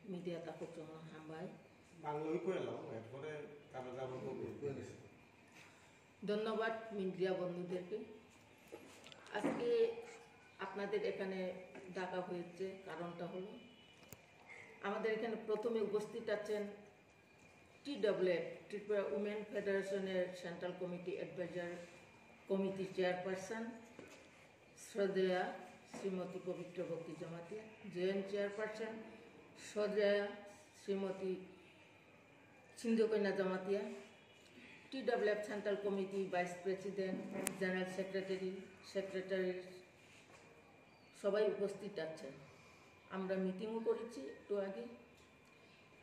media takut jangan hambai. বাংলায় কইলাম এরপরে কারো যাবো কই নিছে ধন্যবাদ মিডিয়া বন্ধুদেরকে। আজকে আপনাদের এখানে ডাকা হয়েছে কারণটা হলো আমাদের এখানে প্রথমে উপস্থিত আছেন TWF ত্রিপুরা উমেন ফেডারেশনের সেন্ট্রাল কমিটি অ্যাডভাইজার কমিটির চেয়ারপারসন শ্রদ্ধেয়া শ্রীমতী পবিত্র ভক্তি জমাতিয়া, জয়েন্ট চেয়ারপারসন শ্রদ্ধেয়া Shrimati Sindhukanya Jamatia, TWF central committee vice president, general secretary সবাই উপস্থিত আছেন। আমরা মিটিংও করেছি একটু আগে।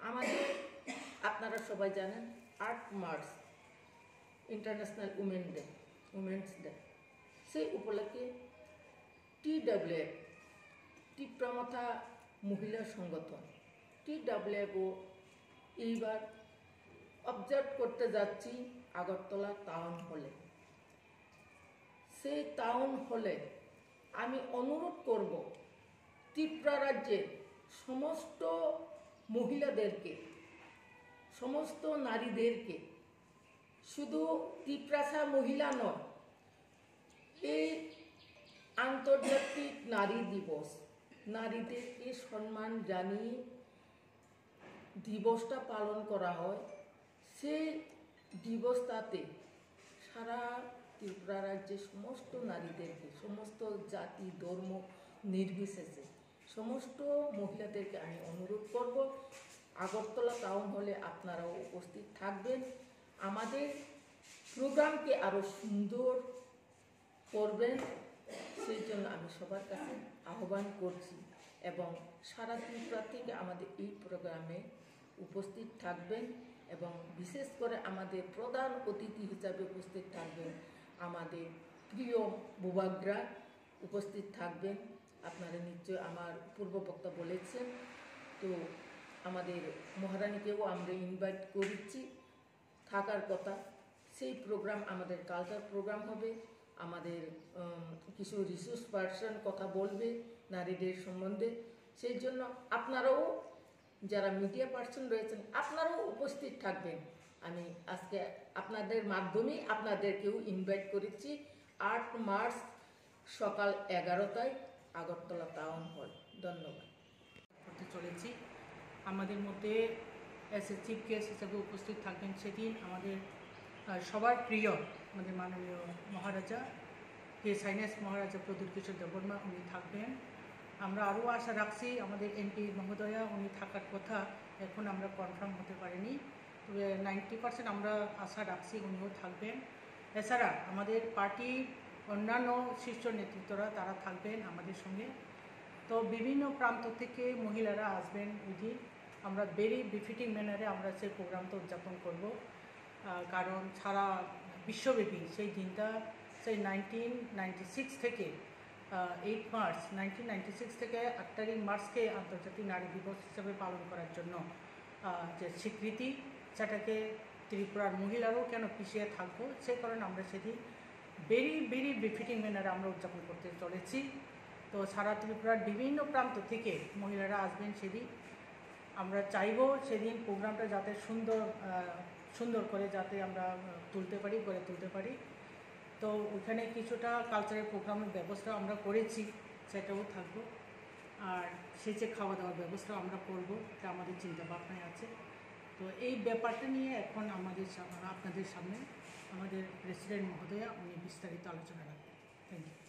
আমাদের আপনারা সবাই জানেন 8 মার্চ ইন্টারন্যাশনাল উমেন্স ডে। সেই উপলক্ষে TWF ত্রিপুরা মহিলা সংগঠন TWFও এইবার অবজার্ভ করতে যাচ্ছি আগরতলা টাউন হলে। সেই টাউন হলে আমি অনুরোধ করব ত্রিপুরা রাজ্যের সমস্ত মহিলাদেরকে, সমস্ত নারীদেরকে, শুধু ত্রিপুরা মহিলা নয়, এই আন্তর্জাতিক নারী দিবস, নারীদেরকে সম্মান জানিয়ে দিবসটা পালন করা হয়। সেই দিবসটাতে সারা ত্রিপুরা রাজ্যের সমস্ত নারীদেরকে, সমস্ত জাতি ধর্ম নির্বিশেষে সমস্ত মহিলাদেরকে আমি অনুরোধ করব আগরতলা টাউন হলে আপনারাও উপস্থিত থাকবেন। আমাদের প্রোগ্রামকে আরও সুন্দর করবেন, সেই জন্য আমি সবার কাছে আহ্বান করছি এবং সারা ত্রিপুরা থেকে আমাদের এই প্রোগ্রামে উপস্থিত থাকবেন এবং বিশেষ করে আমাদের প্রধান অতিথি হিসাবে উপস্থিত থাকবেন আমাদের প্রিয় বুবাগ্রা উপস্থিত থাকবেন। আপনারা নিশ্চয় আমার পূর্ববক্তা বলেছেন, তো আমাদের মহারানীকেও আমরা ইনভাইট করেছি থাকার কথা। সেই প্রোগ্রাম আমাদের কালচার প্রোগ্রাম হবে। আমাদের কিছু রিসোর্স পার্সন কথা বলবে নারীদের সম্বন্ধে। সেই জন্য আপনারাও যারা মিডিয়া পার্সন রয়েছেন আপনারাও উপস্থিত থাকবেন। আমি আজকে আপনাদের মাধ্যমে আপনাদেরকেও ইনভাইট করেছি 8 মার্চ সকাল 11টায় আগরতলা টাউন হল। ধন্যবাদ। করতে চলেছি। আমাদের মধ্যে এস এ চিফ গেস্ট হিসেবে উপস্থিত থাকবেন সেদিন আমাদের সবার প্রিয় আমাদের মাননীয় মহারাজা হিজ হাইনেস মহারাজা প্রদ্যুৎ কিশোর দেববর্মা, উনি থাকবেন। আমরা আরও আশা রাখছি আমাদের এমপি মহোদয়া উনি থাকার কথা, এখন আমরা কনফার্ম হতে পারিনি, তবে 90% আমরা আশা রাখছি উনিও থাকবেন। এছাড়া আমাদের পার্টির অন্যান্য শীর্ষ নেতৃত্বরা তারা থাকবেন আমাদের সঙ্গে। তো বিভিন্ন প্রান্ত থেকে মহিলারা আসবেন ওই দিন। আমরা ভেরি বিফিটিং ম্যানারে আমরা সেই প্রোগ্রামটা উদযাপন করব, কারণ সারা বিশ্বব্যাপী সেই দিনটা সেই 1996 থেকে 8 মার্চ 1996 থেকে 8 মার্চকে আন্তর্জাতিক নারী দিবস হিসেবে পালন করার জন্য যে স্বীকৃতি, সেটাকে ত্রিপুরার মহিলারাও কেন পিছিয়ে থাকবো, সেই কারণে আমরা সেদিন ভেরি বিফিটিং ম্যানারে আমরা উদযাপন করতে চলেছি। তো সারা ত্রিপুরার বিভিন্ন প্রান্ত থেকে মহিলারা আসবেন সেদিন। আমরা চাইব সেদিন প্রোগ্রামটা যাতে সুন্দর করে যাতে আমরা গড়ে তুলতে পারি। তো ওখানে কিছুটা কালচারাল প্রোগ্রামের ব্যবস্থা আমরা করেছি, সেটাও থাকবো। আর সেচে খাওয়া দাওয়ার ব্যবস্থা আমরা করব, এটা আমাদের চিন্তা ভাবনায় আছে। তো এই ব্যাপারটা নিয়ে এখন আপনাদের সামনে আমাদের প্রেসিডেন্ট মহোদয়া উনি বিস্তারিত আলোচনা রাখবেন। Thank you.